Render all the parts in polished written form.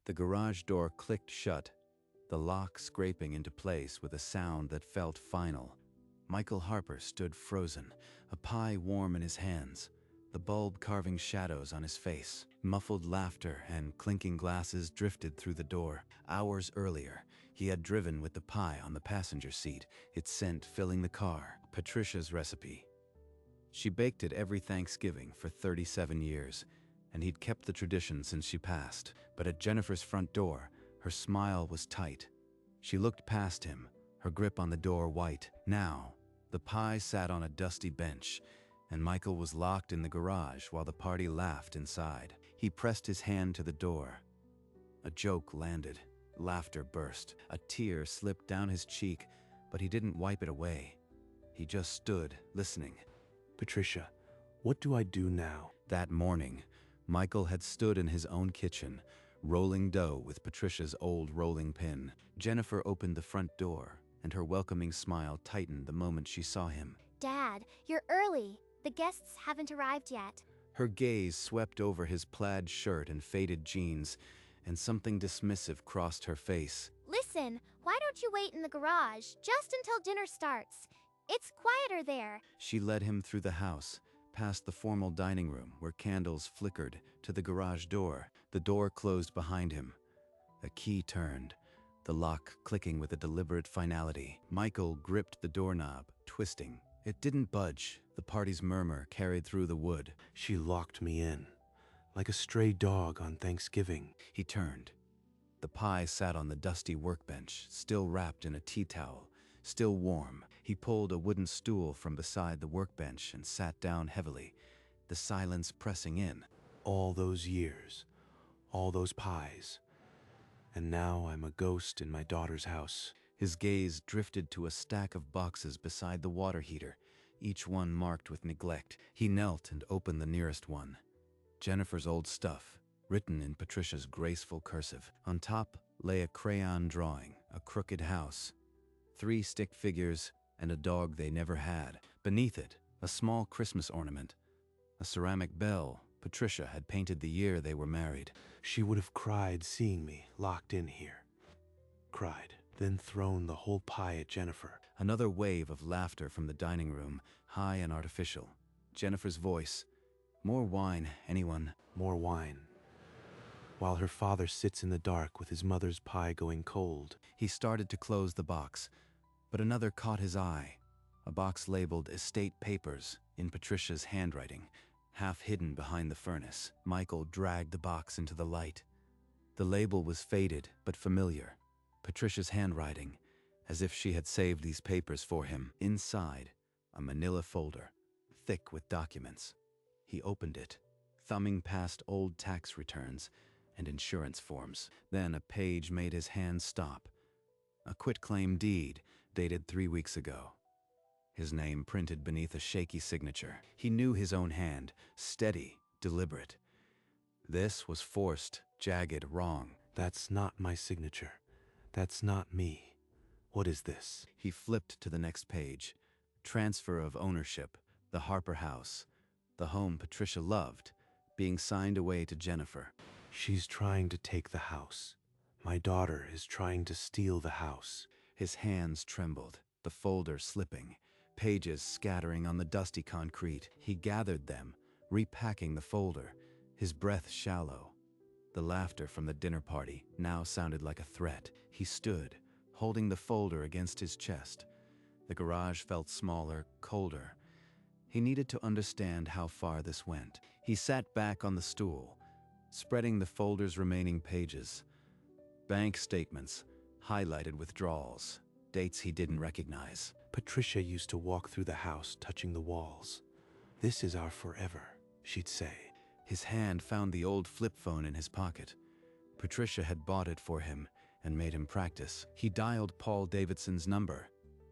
The garage door clicked shut, the lock scraping into place with a sound that felt final. Michael Harper stood frozen, a pie warm in his hands, the bulb carving shadows on his face. Muffled laughter and clinking glasses drifted through the door. Hours earlier, he had driven with the pie on the passenger seat, its scent filling the car. Patricia's recipe. She baked it every Thanksgiving for 37 years, and he'd kept the tradition since she passed. But at Jennifer's front door, her smile was tight. She looked past him, her grip on the door white. Now, the pie sat on a dusty bench, and Michael was locked in the garage while the party laughed inside. He pressed his hand to the door. A joke landed. Laughter burst. A tear slipped down his cheek, but he didn't wipe it away. He just stood, listening. Patricia, what do I do now? That morning, Michael had stood in his own kitchen, rolling dough with Patricia's old rolling pin. Jennifer opened the front door, and her welcoming smile tightened the moment she saw him. Dad, you're early. The guests haven't arrived yet. Her gaze swept over his plaid shirt and faded jeans, and something dismissive crossed her face. Listen, why don't you wait in the garage just until dinner starts? It's quieter there. She led him through the house, past the formal dining room where candles flickered, to the garage door. The door closed behind him. A key turned, the lock clicking with a deliberate finality. Michael gripped the doorknob, twisting. It didn't budge. The party's murmur carried through the wood. She locked me in, like a stray dog on Thanksgiving. He turned. The pie sat on the dusty workbench, still wrapped in a tea towel, still warm. He pulled a wooden stool from beside the workbench and sat down heavily, the silence pressing in. All those years, all those pies, and now I'm a ghost in my daughter's house. His gaze drifted to a stack of boxes beside the water heater, each one marked with neglect. He knelt and opened the nearest one. Jennifer's old stuff, written in Patricia's graceful cursive. On top lay a crayon drawing, a crooked house, 3 stick figures, and a dog they never had. Beneath it, a small Christmas ornament, a ceramic bell Patricia had painted the year they were married. She would have cried seeing me locked in here. Cried, then thrown the whole pie at Jennifer. Another wave of laughter from the dining room, high and artificial. Jennifer's voice. More wine, anyone? More wine. While her father sits in the dark with his mother's pie going cold. He started to close the box, but another caught his eye. A box labeled Estate Papers in Patricia's handwriting, half hidden behind the furnace. Michael dragged the box into the light. The label was faded but familiar. Patricia's handwriting, as if she had saved these papers for him. Inside, a manila folder, thick with documents. He opened it, thumbing past old tax returns and insurance forms. Then a page made his hand stop. A quitclaim deed dated 3 weeks ago. His name printed beneath a shaky signature. He knew his own hand, steady, deliberate. This was forced, jagged, wrong. That's not my signature. That's not me. What is this? He flipped to the next page. Transfer of ownership, the Harper house, the home Patricia loved, being signed away to Jennifer. She's trying to take the house. My daughter is trying to steal the house. His hands trembled, the folder slipping, pages scattering on the dusty concrete. He gathered them, repacking the folder, his breath shallow. The laughter from the dinner party now sounded like a threat. He stood, holding the folder against his chest. The garage felt smaller, colder. He needed to understand how far this went. He sat back on the stool, spreading the folder's remaining pages. Bank statements, highlighted withdrawals, dates he didn't recognize. Patricia used to walk through the house, touching the walls. This is our forever, she'd say. His hand found the old flip phone in his pocket. Patricia had bought it for him and made him practice. He dialed Paul Davidson's number,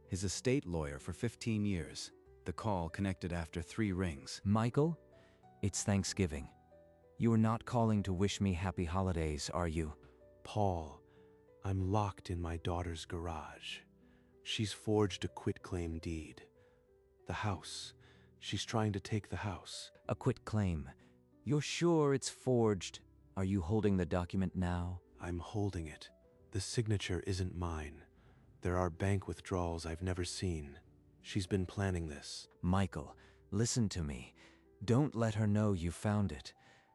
his estate lawyer for 15 years. The call connected after 3 rings. Michael, it's Thanksgiving. You are not calling to wish me happy holidays, are you? Paul, I'm locked in my daughter's garage. She's forged a quitclaim deed. The house. She's trying to take the house. A quitclaim. You're sure it's forged? Are you holding the document now? I'm holding it. The signature isn't mine. There are bank withdrawals I've never seen. She's been planning this. Michael, listen to me. Don't let her know you found it.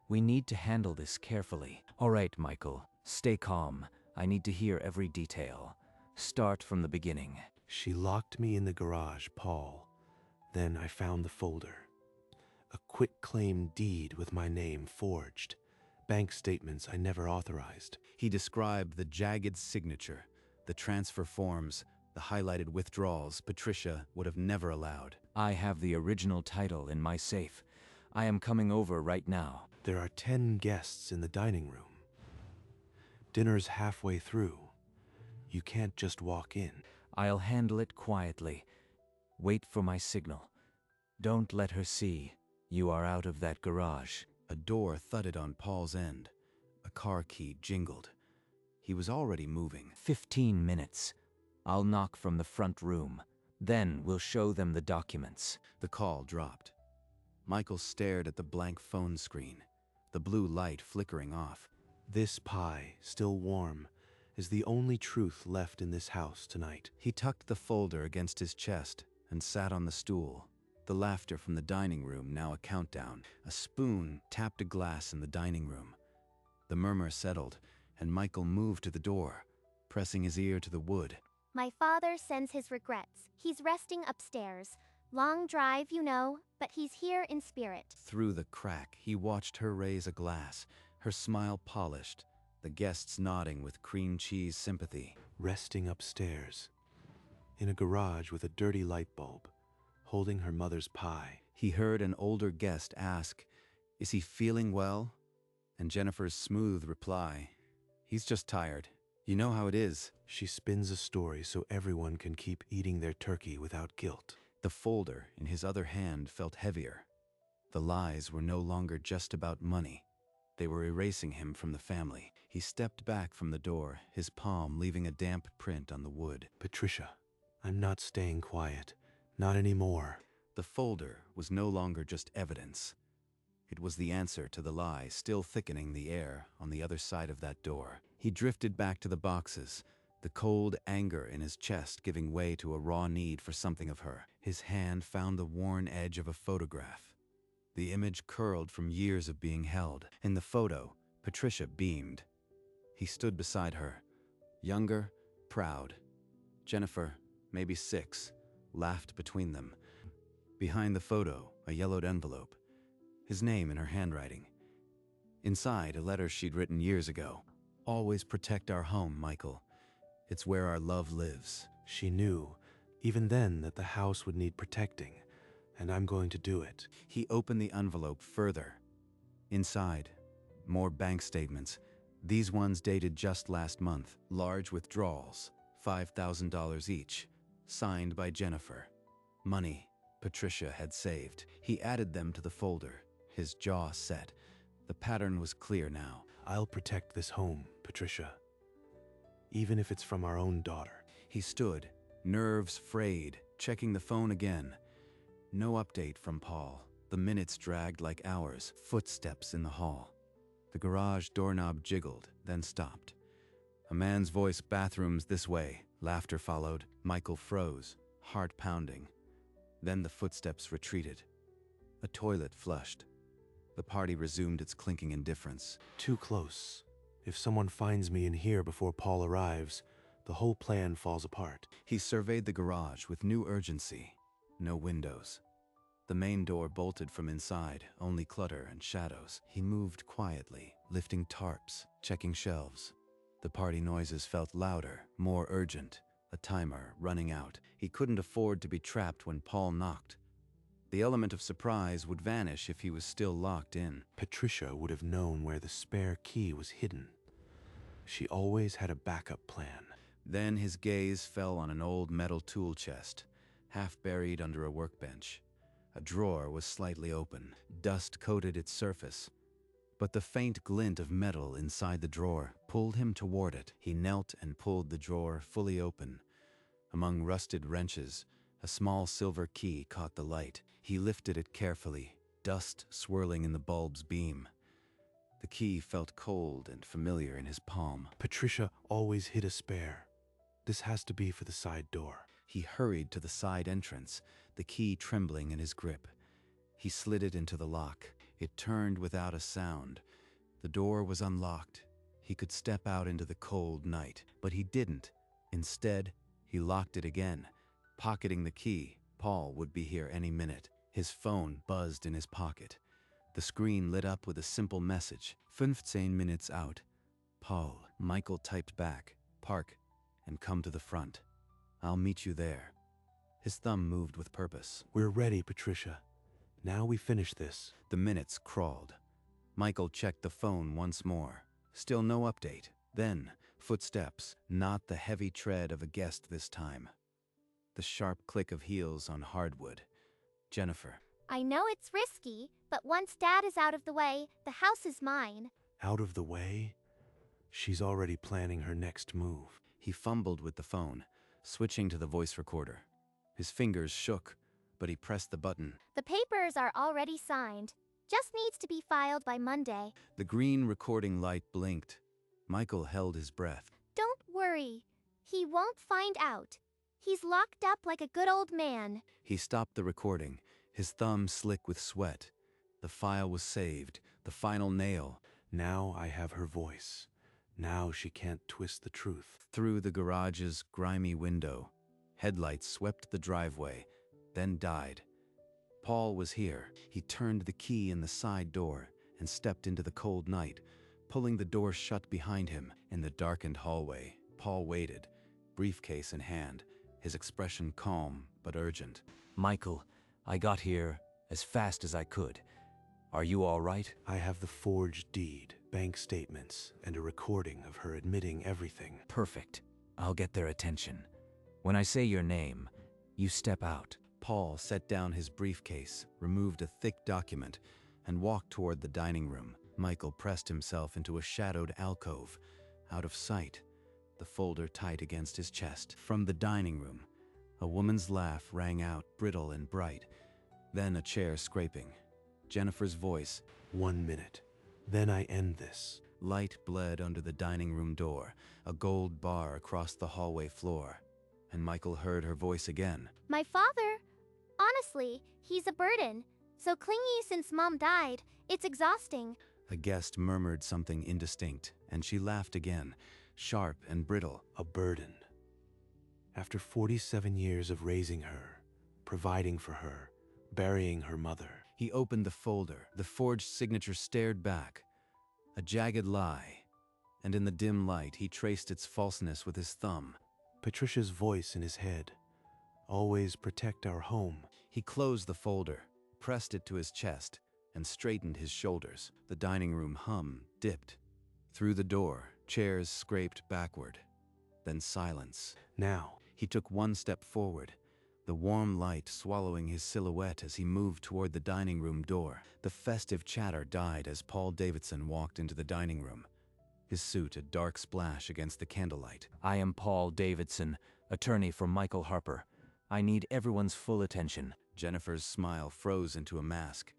We need to handle this carefully. All right, Michael, stay calm. I need to hear every detail. Start from the beginning. She locked me in the garage, Paul. Then I found the folder. A quitclaim deed with my name forged. Bank statements I never authorized. He described the jagged signature, the transfer forms, the highlighted withdrawals Patricia would have never allowed. I have the original title in my safe. I am coming over right now. There are 10 guests in the dining room. Dinner's halfway through. You can't just walk in. I'll handle it quietly. Wait for my signal. Don't let her see. You are out of that garage. A door thudded on Paul's end. A car key jingled. He was already moving. 15 minutes. I'll knock from the front room. Then we'll show them the documents. The call dropped. Michael stared at the blank phone screen, the blue light flickering off. This pie, still warm, is the only truth left in this house tonight. He tucked the folder against his chest and sat on the stool. The laughter from the dining room now a countdown. A spoon tapped a glass in the dining room. The murmur settled, and Michael moved to the door, pressing his ear to the wood. My father sends his regrets. He's resting upstairs. Long drive, you know, but he's here in spirit. Through the crack, he watched her raise a glass, her smile polished, the guests nodding with cream cheese sympathy. Resting upstairs, in a garage with a dirty light bulb, holding her mother's pie. He heard an older guest ask, "Is he feeling well?" And Jennifer's smooth reply, "He's just tired. You know how it is." She spins a story so everyone can keep eating their turkey without guilt. The folder in his other hand felt heavier. The lies were no longer just about money. They were erasing him from the family. He stepped back from the door, his palm leaving a damp print on the wood. Patricia, I'm not staying quiet. Not anymore. The folder was no longer just evidence. It was the answer to the lie still thickening the air on the other side of that door. He drifted back to the boxes, the cold anger in his chest giving way to a raw need for something of her. His hand found the worn edge of a photograph. The image curled from years of being held. In the photo, Patricia beamed. He stood beside her, younger, proud. Jennifer, maybe 6, laughed between them. Behind the photo, a yellowed envelope, his name in her handwriting. Inside, a letter she'd written years ago. "Always protect our home, Michael. It's where our love lives." She knew, even then, that the house would need protecting, and I'm going to do it. He opened the envelope further. Inside, more bank statements. These ones dated just last month. Large withdrawals, $5,000 each, signed by Jennifer. Money Patricia had saved. He added them to the folder, his jaw set. The pattern was clear now. I'll protect this home, Patricia. Even if it's from our own daughter. He stood, nerves frayed, checking the phone again. No update from Paul. The minutes dragged like hours. Footsteps in the hall. The garage doorknob jiggled, then stopped. A man's voice, "Bathrooms this way." Laughter followed. Michael froze, heart pounding. Then the footsteps retreated. A toilet flushed. The party resumed its clinking indifference. Too close. If someone finds me in here before Paul arrives, the whole plan falls apart. He surveyed the garage with new urgency. No windows. The main door bolted from inside, only clutter and shadows. He moved quietly, lifting tarps, checking shelves. The party noises felt louder, more urgent, a timer running out. He couldn't afford to be trapped when Paul knocked. The element of surprise would vanish if he was still locked in. Patricia would have known where the spare key was hidden. She always had a backup plan. Then his gaze fell on an old metal tool chest, half buried under a workbench. A drawer was slightly open. Dust coated its surface. But the faint glint of metal inside the drawer pulled him toward it. He knelt and pulled the drawer fully open. Among rusted wrenches, a small silver key caught the light. He lifted it carefully, dust swirling in the bulb's beam. The key felt cold and familiar in his palm. Patricia always hid a spare. This has to be for the side door. He hurried to the side entrance, the key trembling in his grip. He slid it into the lock. It turned without a sound. The door was unlocked. He could step out into the cold night, but he didn't. Instead, he locked it again. Pocketing the key, Paul would be here any minute. His phone buzzed in his pocket. The screen lit up with a simple message. 15 minutes out. Paul. Michael typed back. Park and come to the front. I'll meet you there. His thumb moved with purpose. We're ready, Patricia. Now we finish this. The minutes crawled. Michael checked the phone once more. Still no update. Then, footsteps, not the heavy tread of a guest this time. The sharp click of heels on hardwood. Jennifer. I know it's risky, but once Dad is out of the way, the house is mine. Out of the way? She's already planning her next move. He fumbled with the phone, switching to the voice recorder. His fingers shook, but he pressed the button. The papers are already signed. Just needs to be filed by Monday. The green recording light blinked. Michael held his breath. Don't worry. He won't find out. He's locked up like a good old man. He stopped the recording, his thumb slick with sweat. The file was saved, the final nail. Now I have her voice. Now she can't twist the truth. Through the garage's grimy window, headlights swept the driveway, then died. Paul was here. He turned the key in the side door and stepped into the cold night, pulling the door shut behind him. In the darkened hallway, Paul waited, briefcase in hand, his expression calm but urgent. Michael, I got here as fast as I could. Are you all right? I have the forged deed, bank statements, and a recording of her admitting everything. Perfect. I'll get their attention. When I say your name, you step out. Paul set down his briefcase, removed a thick document, and walked toward the dining room. Michael pressed himself into a shadowed alcove, out of sight, the folder tight against his chest. From the dining room, a woman's laugh rang out, brittle and bright. Then a chair scraping. Jennifer's voice. 1 minute. Then I end this. Light bled under the dining room door, a gold bar across the hallway floor. And Michael heard her voice again. My father? Honestly, he's a burden. So clingy since Mom died. It's exhausting. A guest murmured something indistinct, and she laughed again, sharp and brittle. A burden. After 47 years of raising her, providing for her, burying her mother. He opened the folder. The forged signature stared back. A jagged lie. And in the dim light, he traced its falseness with his thumb. Patricia's voice in his head. Always protect our home. He closed the folder, pressed it to his chest, and straightened his shoulders. The dining room hum dipped. Through the door, chairs scraped backward. Then silence. Now. He took one step forward, the warm light swallowing his silhouette as he moved toward the dining room door. The festive chatter died as Paul Davidson walked into the dining room, his suit a dark splash against the candlelight. I am Paul Davidson, attorney for Michael Harper. I need everyone's full attention. Jennifer's smile froze into a mask.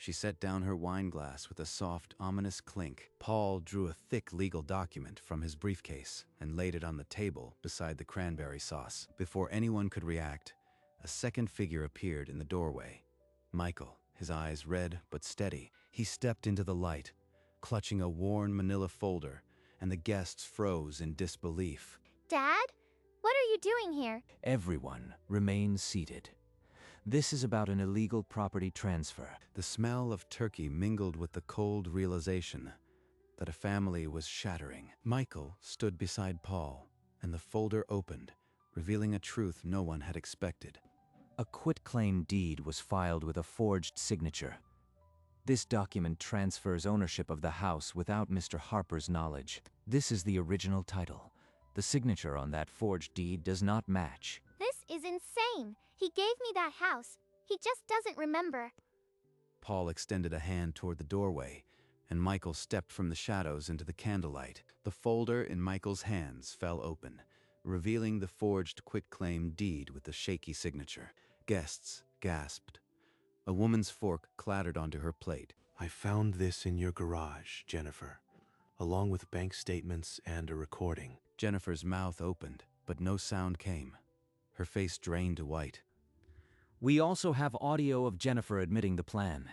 She set down her wine glass with a soft, ominous clink. Paul drew a thick legal document from his briefcase and laid it on the table beside the cranberry sauce. Before anyone could react, a second figure appeared in the doorway. Michael, his eyes red but steady. He stepped into the light, clutching a worn manila folder, and the guests froze in disbelief. Dad? What are you doing here? Everyone remain seated. This is about an illegal property transfer. The smell of turkey mingled with the cold realization that a family was shattering. Michael stood beside Paul, and the folder opened, revealing a truth no one had expected. A quitclaim deed was filed with a forged signature. This document transfers ownership of the house without Mr. Harper's knowledge. This is the original title. The signature on that forged deed does not match. This is insane. He gave me that house. He just doesn't remember. Paul extended a hand toward the doorway, and Michael stepped from the shadows into the candlelight. The folder in Michael's hands fell open, revealing the forged quitclaim deed with the shaky signature. Guests gasped. A woman's fork clattered onto her plate. I found this in your garage, Jennifer, along with bank statements and a recording. Jennifer's mouth opened, but no sound came. Her face drained to white. We also have audio of Jennifer admitting the plan,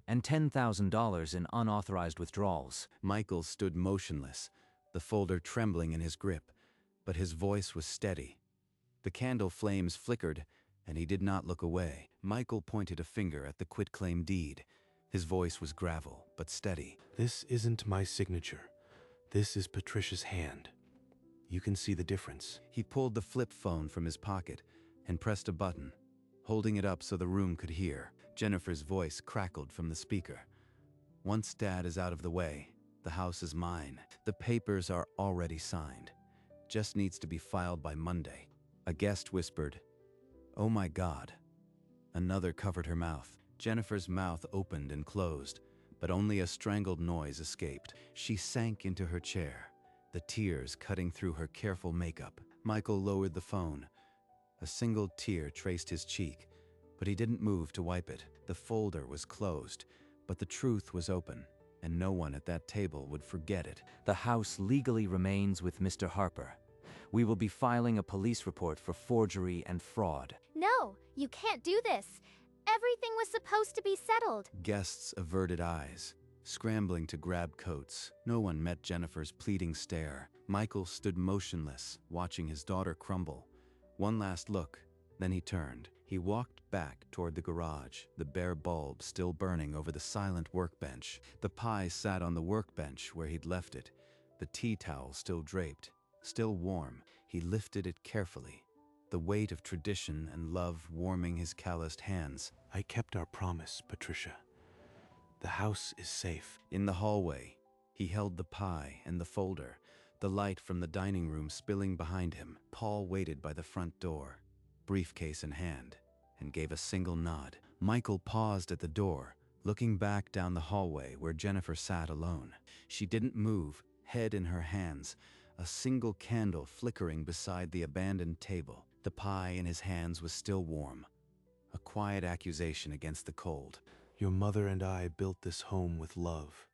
and $10,000 in unauthorized withdrawals. Michael stood motionless, the folder trembling in his grip, but his voice was steady. The candle flames flickered, and he did not look away. Michael pointed a finger at the quitclaim deed. His voice was gravel, but steady. This isn't my signature. This is Patricia's hand. You can see the difference. He pulled the flip phone from his pocket and pressed a button, holding it up so the room could hear. Jennifer's voice crackled from the speaker. Once Dad is out of the way, the house is mine. The papers are already signed. Just needs to be filed by Monday. A guest whispered, "Oh my God." Another covered her mouth. Jennifer's mouth opened and closed, but only a strangled noise escaped. She sank into her chair, the tears cutting through her careful makeup. Michael lowered the phone. A single tear traced his cheek, but he didn't move to wipe it. The folder was closed, but the truth was open, and no one at that table would forget it. The house legally remains with Mr. Harper. We will be filing a police report for forgery and fraud. No, you can't do this. Everything was supposed to be settled. Guests averted eyes, scrambling to grab coats. No one met Jennifer's pleading stare. Michael stood motionless, watching his daughter crumble. One last look, then he turned. He walked back toward the garage, the bare bulb still burning over the silent workbench. The pie sat on the workbench where he'd left it, the tea towel still draped, still warm. He lifted it carefully, the weight of tradition and love warming his calloused hands. I kept our promise, Patricia. The house is safe. In the hallway, he held the pie and the folder, the light from the dining room spilling behind him. Paul waited by the front door, briefcase in hand, and gave a single nod. Michael paused at the door, looking back down the hallway where Jennifer sat alone. She didn't move, head in her hands, a single candle flickering beside the abandoned table. The pie in his hands was still warm, a quiet accusation against the cold. Your mother and I built this home with love.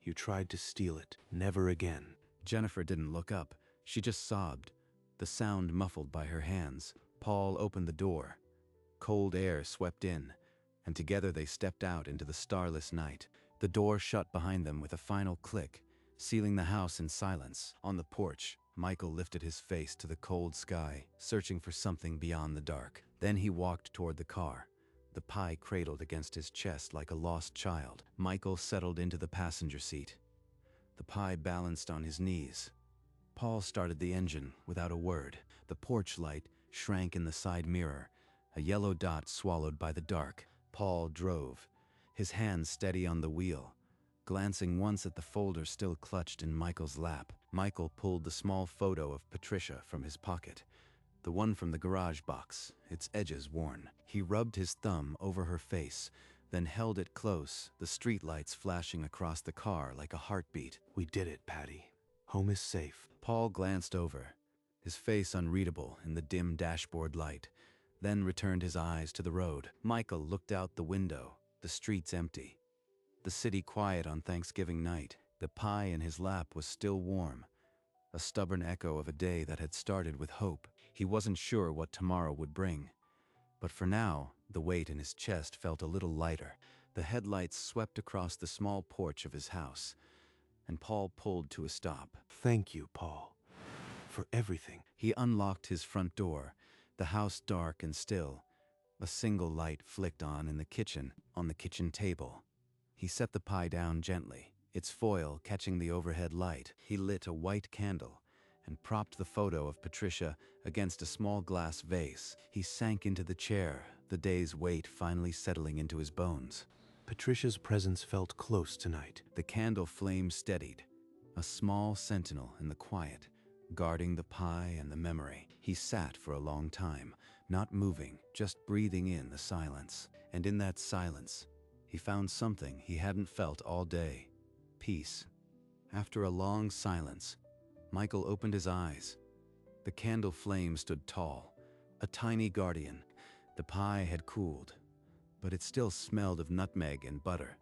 You tried to steal it. Never again. Jennifer didn't look up. She just sobbed, the sound muffled by her hands. Paul opened the door. Cold air swept in, and together they stepped out into the starless night. The door shut behind them with a final click, sealing the house in silence. On the porch, Michael lifted his face to the cold sky, searching for something beyond the dark. Then he walked toward the car, the pie cradled against his chest like a lost child. Michael settled into the passenger seat, the pie balanced on his knees. Paul started the engine without a word. The porch light shrank in the side mirror, a yellow dot swallowed by the dark. Paul drove, his hands steady on the wheel, glancing once at the folder still clutched in Michael's lap. Michael pulled the small photo of Patricia from his pocket, the one from the garage box, its edges worn. He rubbed his thumb over her face, then held it close, the streetlights flashing across the car like a heartbeat. We did it, Patty. Home is safe. Paul glanced over, his face unreadable in the dim dashboard light, then returned his eyes to the road. Michael looked out the window, the streets empty, the city quiet on Thanksgiving night. The pie in his lap was still warm, a stubborn echo of a day that had started with hope. He wasn't sure what tomorrow would bring, but for now, the weight in his chest felt a little lighter. The headlights swept across the small porch of his house, and Paul pulled to a stop. Thank you, Paul, for everything. He unlocked his front door, the house dark and still. A single light flicked on in the kitchen, on the kitchen table. He set the pie down gently, its foil catching the overhead light. He lit a white candle and propped the photo of Patricia against a small glass vase. He sank into the chair, the day's weight finally settling into his bones. Patricia's presence felt close tonight. The candle flame steadied, a small sentinel in the quiet, guarding the pie and the memory. He sat for a long time, not moving, just breathing in the silence. And in that silence, he found something he hadn't felt all day: peace. After a long silence, Michael opened his eyes. The candle flame stood tall, a tiny guardian. The pie had cooled, but it still smelled of nutmeg and butter.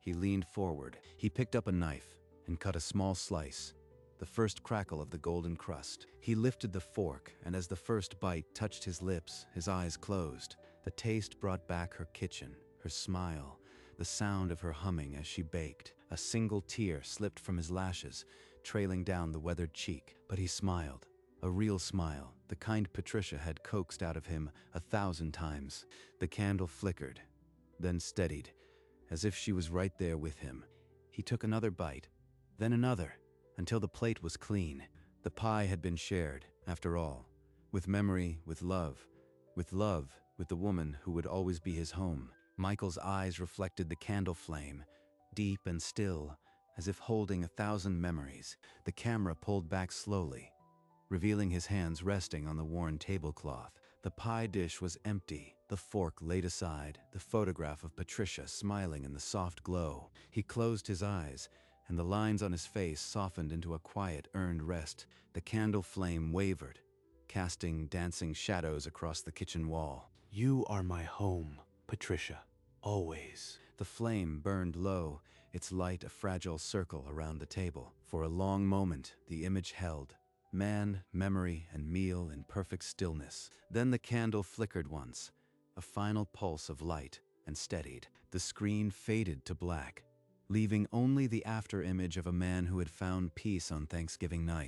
He leaned forward. He picked up a knife and cut a small slice, the first crackle of the golden crust. He lifted the fork, and as the first bite touched his lips, his eyes closed. The taste brought back her kitchen, her smile, the sound of her humming as she baked. A single tear slipped from his lashes, trailing down the weathered cheek, but he smiled. A real smile, the kind Patricia had coaxed out of him 1,000 times. The candle flickered, then steadied, as if she was right there with him. He took another bite, then another, until the plate was clean. The pie had been shared, after all, with memory, with love, with the woman who would always be his home. Michael's eyes reflected the candle flame, deep and still, as if holding 1,000 memories. The camera pulled back slowly, revealing his hands resting on the worn tablecloth. The pie dish was empty, the fork laid aside, the photograph of Patricia smiling in the soft glow. He closed his eyes, and the lines on his face softened into a quiet, earned rest. The candle flame wavered, casting dancing shadows across the kitchen wall. You are my home, Patricia, always. The flame burned low, its light a fragile circle around the table. For a long moment, the image held. Man, memory, and meal in perfect stillness. Then the candle flickered once, a final pulse of light, and steadied. The screen faded to black, leaving only the after-image of a man who had found peace on Thanksgiving night.